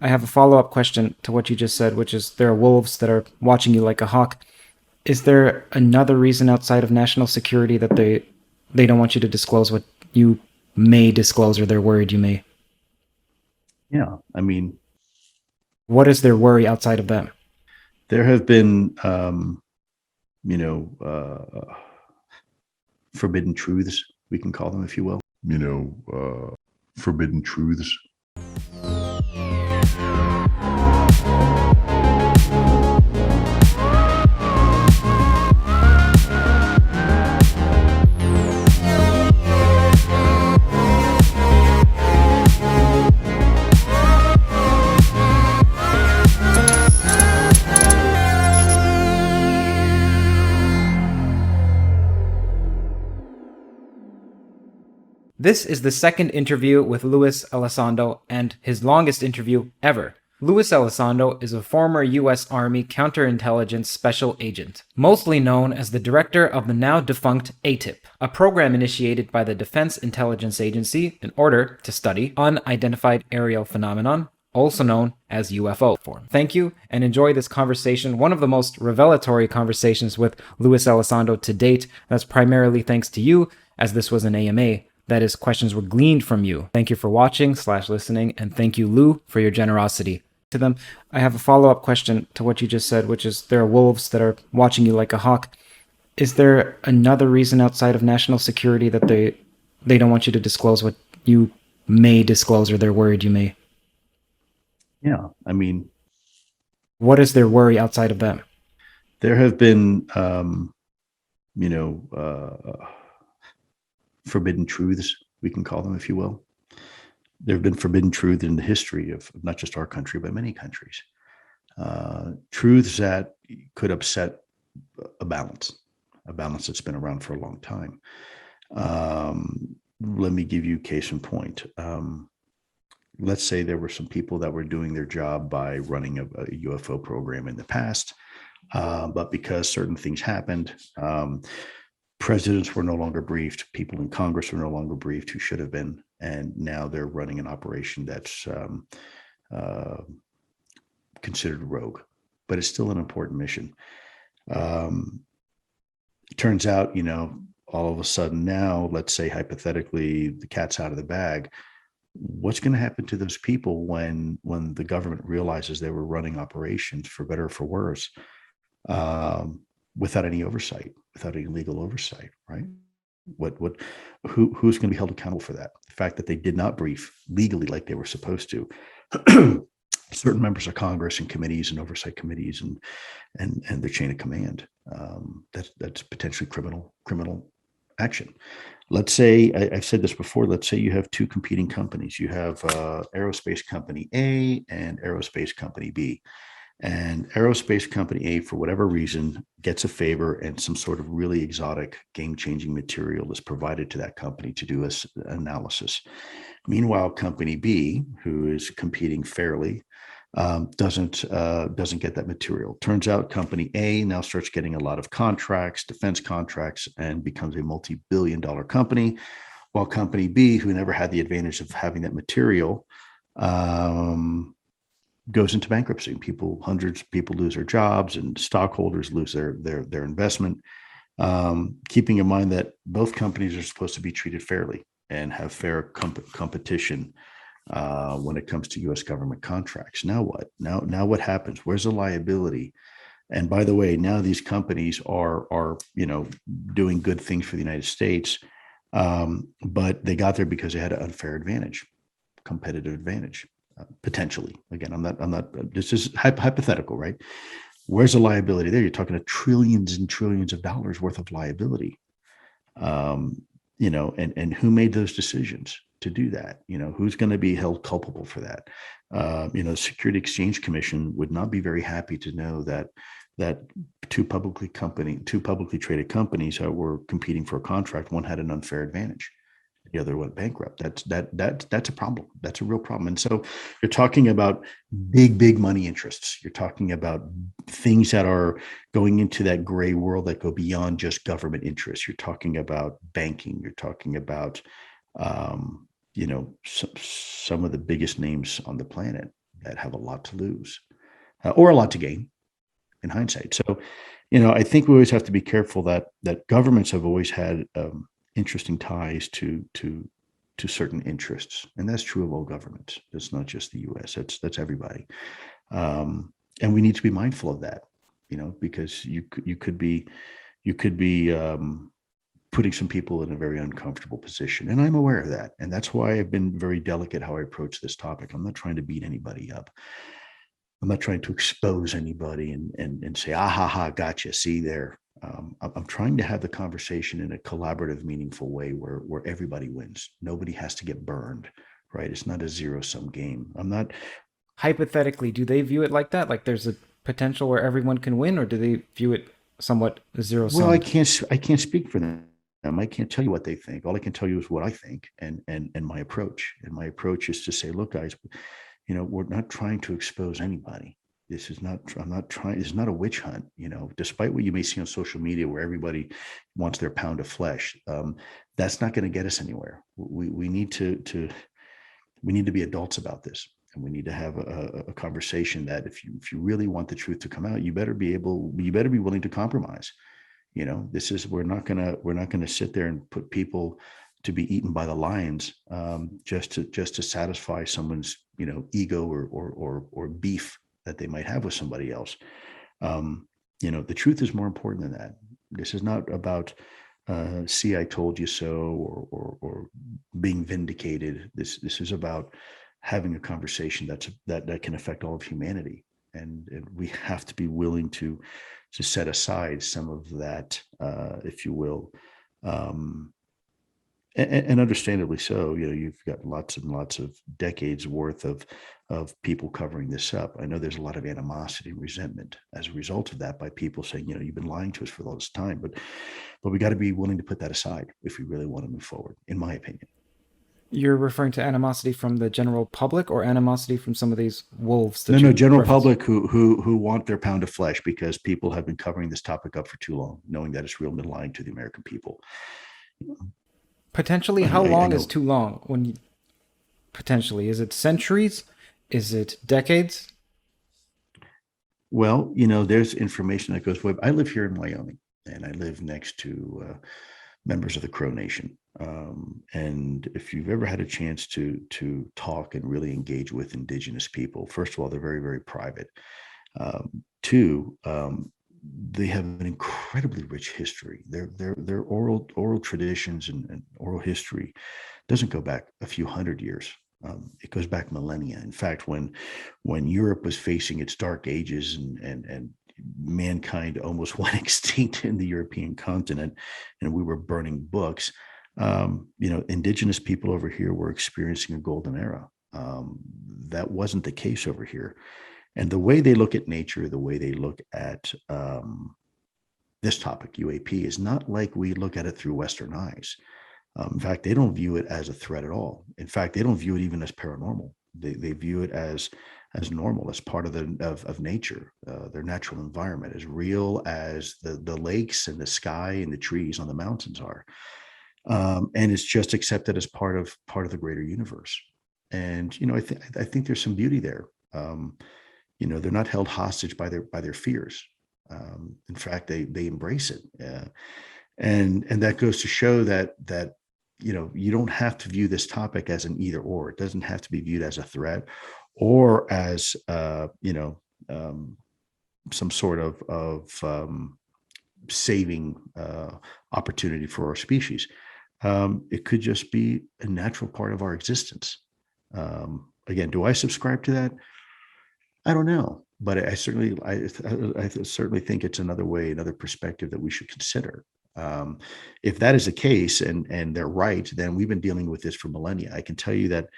I have a follow-up question to what you just said, which is there are wolves that are watching you like a hawk. Is there another reason outside of national security that they don't want you to disclose what you may disclose or they're worried you may? Yeah, I mean, What is their worry outside of them? there have been, you know, uh, forbidden truths, we can call them, if you will. Forbidden truths. This is the second interview with Luis Elizondo and his longest interview ever. Luis Elizondo is a former U.S. Army counterintelligence special agent, mostly known as the director of the now defunct ATIP, a program initiated by the Defense Intelligence Agency in order to study unidentified aerial phenomenon, also known as UFO form. Thank you and enjoy this conversation, one of the most revelatory conversations with Luis Elizondo to date. That's primarily thanks to you, as this was an AMA. That is, questions were gleaned from you. Thank you for watching/listening, and thank you, Lou, for your generosity. To them, I have a follow-up question to what you just said, which is there are wolves that are watching you like a hawk. Is there another reason outside of national security that they don't want you to disclose what you may disclose or they're worried you may? Yeah, I mean, What is their worry outside of them? there have been, you know, forbidden truths, we can call them, if you will. There have been forbidden truths in the history of not just our country, but many countries. Truths that could upset a balance, a balance that's been around for a long time. Let me give you case in point. Let's say there were some people that were doing their job by running a UFO program in the past, but because certain things happened, presidents were no longer briefed, people in Congress were no longer briefed who should have been, and now they're running an operation that's uh, considered rogue, but it's still an important mission. Um, Turns out, all of a sudden now, let's say hypothetically, the cat's out of the bag. What's going to happen to those people when the government realizes they were running operations for better or for worse, um, without any oversight, without any legal oversight, right? What who's going to be held accountable for that? The fact that they did not brief legally like they were supposed to certain members of Congress and committees and oversight committees and their chain of command. That's potentially criminal action. Let's say I've said this before. Let's say you have two competing companies. You have aerospace company A and aerospace company B. And aerospace company A, for whatever reason, gets a favor and some sort of really exotic, game-changing material is provided to that company to do an analysis. Meanwhile, company B, who is competing fairly, doesn't get that material. Turns out company A now starts getting a lot of contracts, defense contracts, and becomes a multi-billion-dollar company, while company B, who never had the advantage of having that material, goes into bankruptcy. Hundreds of people lose their jobs, and stockholders lose their investment. Keeping in mind that both companies are supposed to be treated fairly and have fair competition when it comes to U.S. government contracts. Now what? Now what happens? Where's the liability? And by the way, now these companies are doing good things for the United States, but they got there because they had an unfair advantage, competitive advantage, potentially. Again, I'm not. This is hypothetical, right? Where's the liability there? You're talking to trillions and trillions of dollars worth of liability. And who made those decisions to do that? Who's going to be held culpable for that? The Security Exchange Commission would not be very happy to know that two publicly traded companies were competing for a contract. One had an unfair advantage, the other went bankrupt. That's a problem. That's a real problem. And so you're talking about big money interests. You're talking about things that are going into that gray world that go beyond just government interests. You're talking about banking. You're talking about some of the biggest names on the planet that have a lot to lose or a lot to gain in hindsight. So, I think we always have to be careful that governments have always had interesting ties to certain interests, and that's true of all governments. It's not just the U.S. That's everybody, and we need to be mindful of that. Because you could be putting some people in a very uncomfortable position, and I'm aware of that, and that's why I've been very delicate how I approach this topic. I'm not trying to beat anybody up. I'm not trying to expose anybody and say, ah, ha, ha, gotcha. See there. I'm trying to have the conversation in a collaborative, meaningful way where everybody wins. Nobody has to get burned, right? It's not a zero-sum game. I'm not. Hypothetically, do they view it like that? Like there's a potential where everyone can win, or do they view it somewhat zero Well, I summed? can't speak for them. I can't tell you what they think. All I can tell you is what I think and my approach. And my approach is to say, look, guys, we're not trying to expose anybody. This is not, I'm not trying, it's not a witch hunt, despite what you may see on social media where everybody wants their pound of flesh. That's not going to get us anywhere. We need we need to be adults about this. And we need to have a conversation that if you really want the truth to come out, you better be willing to compromise. We're not gonna sit there and put people to be eaten by the lions just to satisfy someone's ego or beef that they might have with somebody else. The truth is more important than that. This is not about see, I told you so, or being vindicated. This is about having a conversation that can affect all of humanity, and we have to be willing to set aside some of that, if you will, and understandably so. You've got lots and lots of decades worth of people covering this up. I know there's a lot of animosity and resentment as a result of that by people saying, you've been lying to us for all this time, but we got to be willing to put that aside if we really want to move forward, in my opinion. You're referring to animosity from the general public or animosity from some of these wolves that No, you general referenced? public who want their pound of flesh because people have been covering this topic up for too long, knowing that it's real and lying to the American people. Potentially, how I long is know. too long? Potentially, is it centuries? Is it decades? Well, there's information that goes. I live here in Wyoming, and I live next to members of the Crow Nation. And if you've ever had a chance to talk and really engage with indigenous people, first of all, they're very, very private. Two, they have an incredibly rich history. Their oral traditions and oral history doesn't go back a few hundred years. It goes back millennia. In fact, when Europe was facing its dark ages and mankind almost went extinct in the European continent, and we were burning books, indigenous people over here were experiencing a golden era. That wasn't the case over here. And the way they look at nature, the way they look at this topic, UAP, is not like we look at it through Western eyes. In fact, they don't view it as a threat at all. In fact, they don't view it even as paranormal. They view it as normal, as part of nature, their natural environment, as real as the lakes and the sky and the trees on the mountains are. And it's just accepted as part of the greater universe. And I think there's some beauty there. They're not held hostage by their fears. In fact, they embrace it, and that goes to show that you don't have to view this topic as an either or. It doesn't have to be viewed as a threat or as some sort of saving opportunity for our species. It could just be a natural part of our existence. Again, do I subscribe to that? I don't know, but I certainly think it's another perspective that we should consider. If that is the case and they're right, then we've been dealing with this for millennia. I can tell you that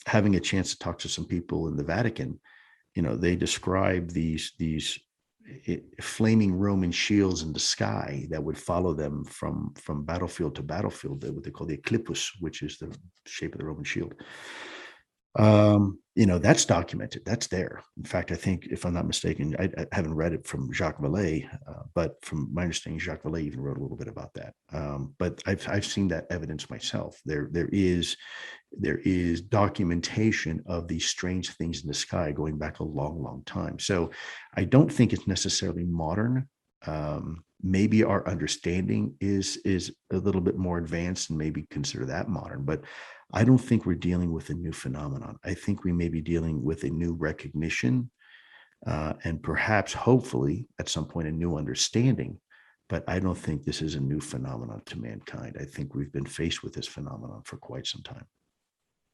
having a chance to talk to some people in the Vatican, they describe these flaming Roman shields in the sky that would follow them from battlefield to battlefield, what they call the eclipus, which is the shape of the Roman shield. That's documented. That's there. In fact, I think, if I'm not mistaken, I haven't read it from Jacques Vallée, but from my understanding, Jacques Vallée even wrote a little bit about that. But I've seen that evidence myself. There is there is documentation of these strange things in the sky going back a long, long time. So I don't think it's necessarily modern. Maybe our understanding is a little bit more advanced and maybe consider that modern, but I don't think we're dealing with a new phenomenon. I think we may be dealing with a new recognition and perhaps, hopefully, at some point, a new understanding. But I don't think this is a new phenomenon to mankind. I think we've been faced with this phenomenon for quite some time.